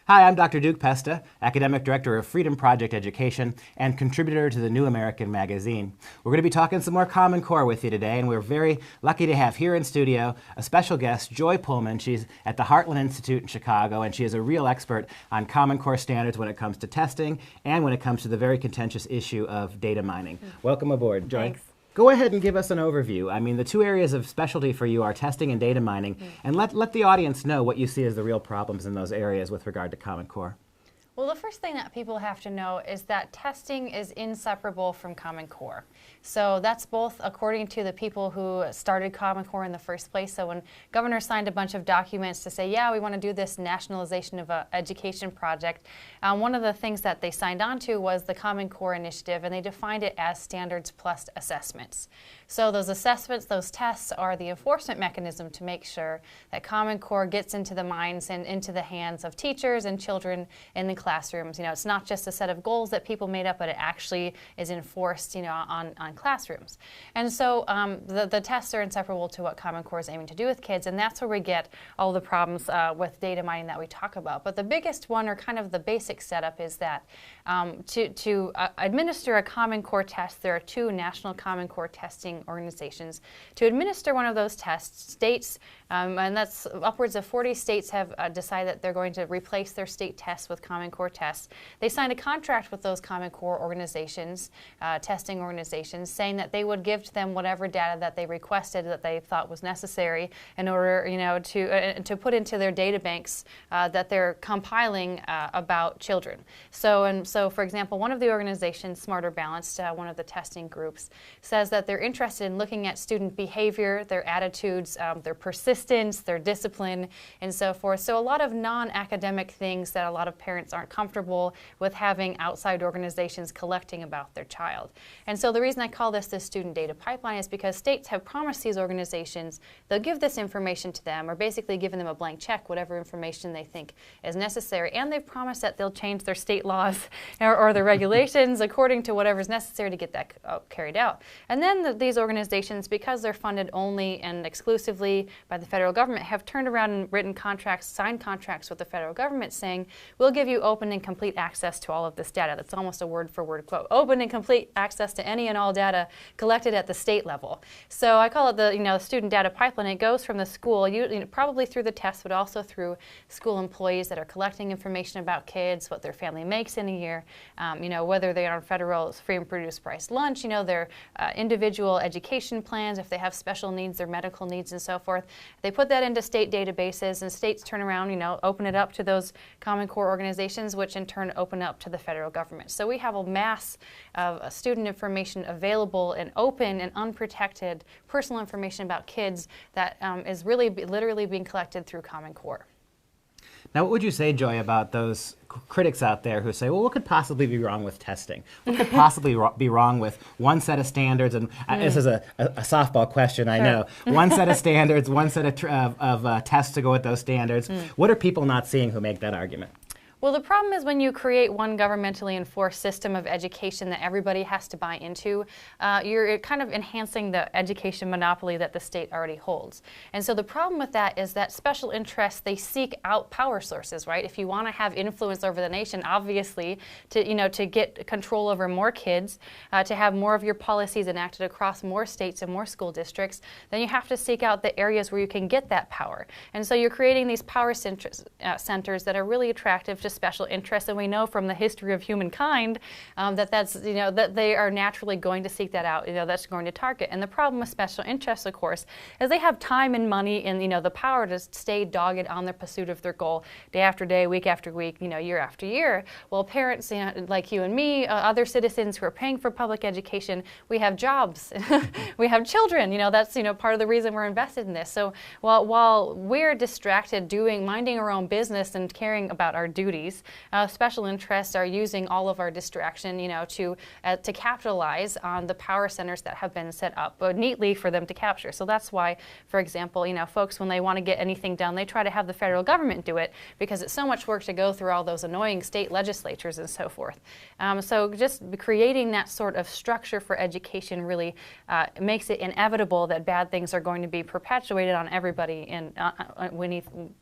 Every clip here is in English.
Hi, I'm Dr. Duke Pesta, Academic Director of Freedom Project Education and contributor to the New American Magazine. We're going to be talking some more Common Core with you today, and we're very lucky to have here in studio a special guest, Joy Pullman. She's at the Heartland Institute in Chicago, and she is a real expert on Common Core standards when it comes to testing and when it comes to the very contentious issue of data mining. Welcome aboard, Joy. Thanks. Go ahead and give us an overview. I mean, the two areas of specialty for you are testing and data mining, and let the audience know what you see as the real problems in those areas with regard to Common Core. Well, the first thing that people have to know is that testing is inseparable from Common Core. So that's both according to the people who started Common Core in the first place. So when Governor signed a bunch of documents to say, yeah, we want to do this nationalization of an education project, one of the things that they signed on to was the Common Core initiative, and they defined it as standards plus assessments. So those assessments, those tests, are the enforcement mechanism to make sure that Common Core gets into the minds and into the hands of teachers and children in the classrooms. You know, it's not just a set of goals that people made up, but it actually is enforced, you know, on classrooms. And so the tests are inseparable to what Common Core is aiming to do with kids, and that's where we get all the problems with data mining that we talk about. But the biggest one, or kind of the basic setup, is that to administer a Common Core test, there are two national Common Core testing organizations. To administer one of those tests, states, and that's upwards of 40 states have decided that they're going to replace their state tests with Common Core tests. They signed a contract with those Common Core organizations, testing organizations, saying that they would give to them whatever data that they requested that they thought was necessary in order, you know, to put into their data banks that they're compiling about children. So for example, one of the organizations, Smarter Balanced, one of the testing groups, says that they're interested in looking at student behavior, their attitudes, their persistence, their discipline, and so forth. So a lot of non-academic things that a lot of parents aren't comfortable with having outside organizations collecting about their child. And so the reason I call this the student data pipeline is because states have promised these organizations they'll give this information to them, or basically giving them a blank check, whatever information they think is necessary, and they've promised that they'll change their state laws or their regulations according to whatever's necessary to get that carried out. And then these organizations, because they're funded only and exclusively by the federal government, have turned around and written contracts, signed contracts with the federal government saying, we'll give you open and complete access to all of this data. That's almost a word-for-word quote. Open and complete access to any and all data collected at the state level. So I call it the student data pipeline. It goes from the school, probably through the tests, but also through school employees that are collecting information about kids, what their family makes in a year, whether they are on federal free and reduced price lunch, their individual education plans, if they have special needs, their medical needs, and so forth. They put that into state databases, and states turn around, open it up to those Common Core organizations, which in turn open up to the federal government. So we have a mass of student information available and open and unprotected personal information about kids that is really literally being collected through Common Core. Now, what would you say, Joy, about those critics out there who say, well, what could possibly be wrong with testing? What could possibly be wrong with one set of standards? And this is a softball question, I know. One set of standards, one set of tests to go with those standards. What are people not seeing who make that argument? Well, the problem is when you create one governmentally enforced system of education that everybody has to buy into, you're kind of enhancing the education monopoly that the state already holds. And so the problem with that is that special interests, they seek out power sources, right? If you want to have influence over the nation, obviously, to get control over more kids, to have more of your policies enacted across more states and more school districts, then you have to seek out the areas where you can get that power. And so you're creating these power centers that are really attractive to special interests, and we know from the history of humankind that they are naturally going to seek that out. That's going to target. And the problem with special interests, of course, is they have time and money and the power to stay dogged on their pursuit of their goal day after day, week after week, year after year. Well, parents, like you and me, other citizens who are paying for public education, we have jobs, we have children. That's part of the reason we're invested in this. So while we're distracted minding our own business and caring about our duties, special interests are using all of our distraction, to capitalize on the power centers that have been set up neatly for them to capture. So that's why, for example, folks, when they want to get anything done, they try to have the federal government do it because it's so much work to go through all those annoying state legislatures and so forth. So just creating that sort of structure for education really makes it inevitable that bad things are going to be perpetuated on everybody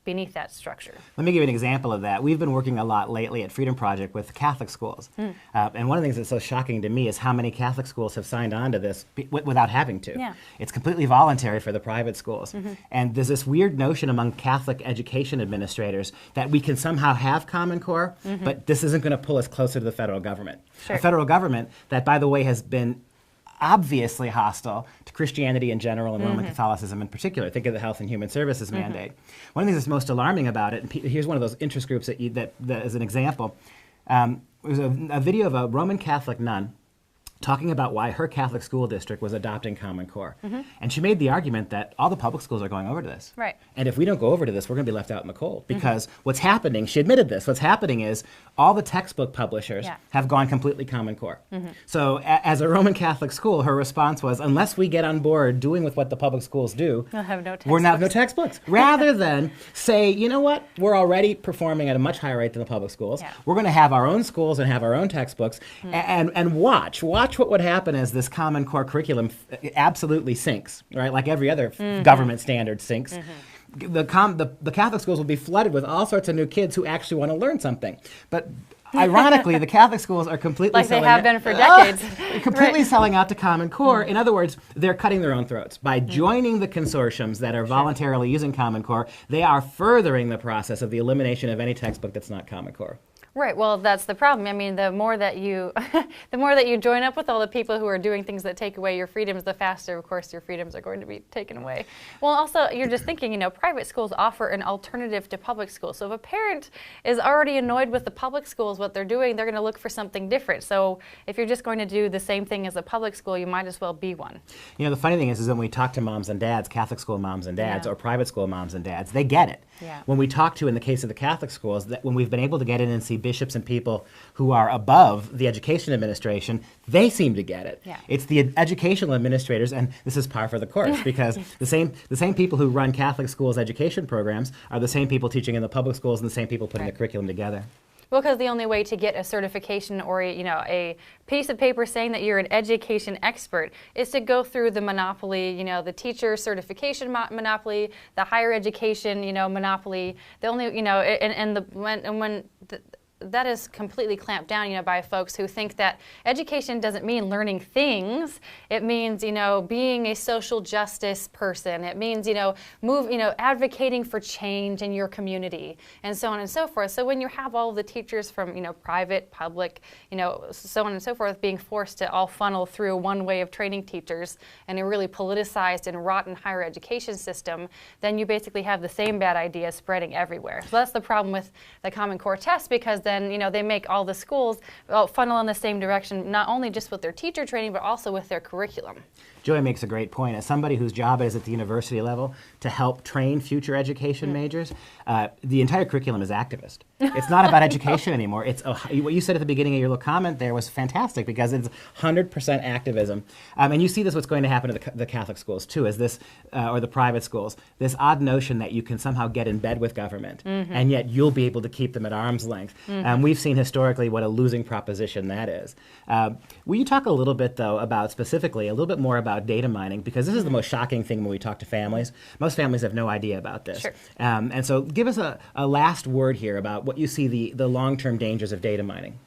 beneath that structure. Let me give you an example of that. We've been working working a lot lately at Freedom Project with Catholic schools. And one of the things that's so shocking to me is how many Catholic schools have signed on to this without having to. Yeah. It's completely voluntary for the private schools. And there's this weird notion among Catholic education administrators that we can somehow have Common Core, but this isn't going to pull us closer to the federal government. Sure. A federal government that, by the way, has been obviously hostile to Christianity in general and Roman Catholicism in particular. Think of the Health and Human Services mandate. One of the things that's most alarming about it, and here's one of those interest groups that as an example, it was a video of a Roman Catholic nun talking about why her Catholic school district was adopting Common Core. And she made the argument that all the public schools are going over to this. Right. And if we don't go over to this, we're going to be left out in the cold. Because what's happening, she admitted this, what's happening is all the textbook publishers have gone completely Common Core. So as a Roman Catholic school, her response was, unless we get on board doing with what the public schools do, We'll have no textbooks. we're not no textbooks. Rather than say, you know what, we're already performing at a much higher rate than the public schools. Yeah. We're going to have our own schools and have our own textbooks and watch what would happen as this Common Core curriculum absolutely sinks, right? Like every other government standard sinks. The Catholic schools will be flooded with all sorts of new kids who actually want to learn something. But ironically, the Catholic schools are completely Like they have been for decades. Completely selling out to Common Core. In other words, they're cutting their own throats. By joining the consortiums that are voluntarily using Common Core, they are furthering the process of the elimination of any textbook that's not Common Core. Right. Well, that's the problem. I mean, the more that you, the more that you join up with all the people who are doing things that take away your freedoms, the faster, of course, your freedoms are going to be taken away. Well, also, you're just thinking, you know, private schools offer an alternative to public schools. So if a parent is already annoyed with the public schools, what they're doing, they're going to look for something different. So if you're just going to do the same thing as a public school, you might as well be one. You know, the funny thing is when we talk to moms and dads, Catholic school moms and dads, or private school moms and dads, they get it. Yeah. When we talk to, in the case of the Catholic schools, that when we've been able to get in and see bishops and people who are above the education administration, they seem to get it. Yeah. It's the educational administrators, and this is par for the course, because the same people who run Catholic schools education programs are the same people teaching in the public schools and the same people putting the curriculum together. Well, because the only way to get a certification or a piece of paper saying that you're an education expert is to go through the monopoly, the teacher certification monopoly, the higher education, monopoly. The only, that is completely clamped down, by folks who think that education doesn't mean learning things. It means, being a social justice person. It means, advocating for change in your community, and so on and so forth. So when you have all the teachers from, private, public, so on and so forth, being forced to all funnel through one way of training teachers and a really politicized and rotten higher education system, then you basically have the same bad ideas spreading everywhere. So that's the problem with the Common Core test, because then they make all the schools funnel in the same direction, not only just with their teacher training, but also with their curriculum. Joy makes a great point. As somebody whose job is at the university level to help train future education majors, the entire curriculum is activist. It's not about education anymore. It's what you said at the beginning of your little comment there was fantastic, because it's 100% activism. And you see this, what's going to happen to the Catholic schools too, is this, or the private schools, this odd notion that you can somehow get in bed with government, and yet you'll be able to keep them at arm's length. We've seen historically what a losing proposition that is. Will you talk a little bit, though, about specifically, a little bit more about data mining, because this is the most shocking thing when we talk to families. Most families have no idea about this. Sure. And so give us a last word here about what you see the long-term dangers of data mining.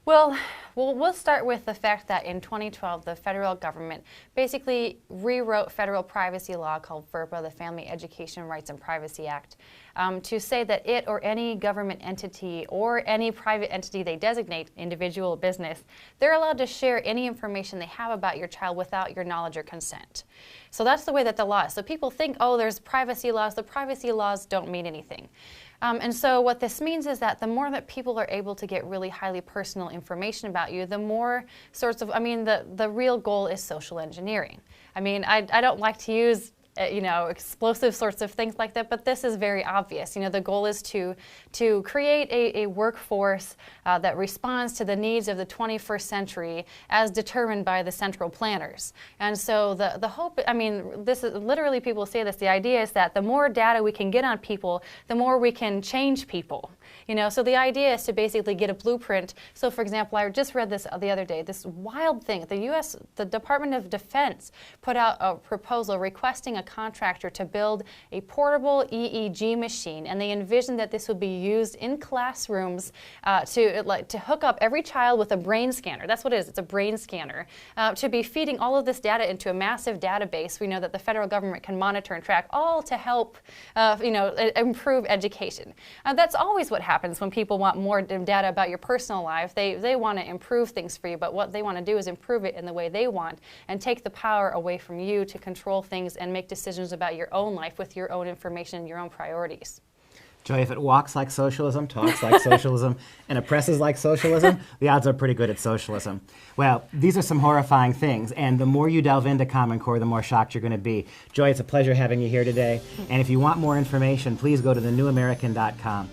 Well, we'll start with the fact that in 2012, the federal government basically rewrote federal privacy law called FERPA, the Family Education Rights and Privacy Act, to say that it or any government entity or any private entity they designate, individual business, they're allowed to share any information they have about your child without your knowledge or consent. So that's the way that the law is. So people think, oh, there's privacy laws. The privacy laws don't mean anything. And so what this means is that the more that people are able to get really highly personal information about you, the more sorts of, the real goal is social engineering. I don't like to use explosive sorts of things like that, but this is very obvious. The goal is to create a workforce that responds to the needs of the 21st century as determined by the central planners. And so the hope, this is literally, people say this, the idea is that the more data we can get on people, the more we can change people. So the idea is to basically get a blueprint. So for example, I just read this the other day, this wild thing. The Department of Defense put out a proposal requesting a contractor to build a portable EEG machine, and they envisioned that this would be used in classrooms to hook up every child with a brain scanner. That's what it is. It's a brain scanner to be feeding all of this data into a massive database. We know that the federal government can monitor and track, all to help improve education. That's always what happens when people want more data about your personal life. They want to improve things for you, but what they want to do is improve it in the way they want and take the power away from you to control things and make decisions about your own life with your own information and your own priorities. Joy, if it walks like socialism, talks like socialism, and oppresses like socialism, the odds are pretty good at socialism. Well, these are some horrifying things, and the more you delve into Common Core, the more shocked you're going to be. Joy, it's a pleasure having you here today, and if you want more information, please go to thenewamerican.com.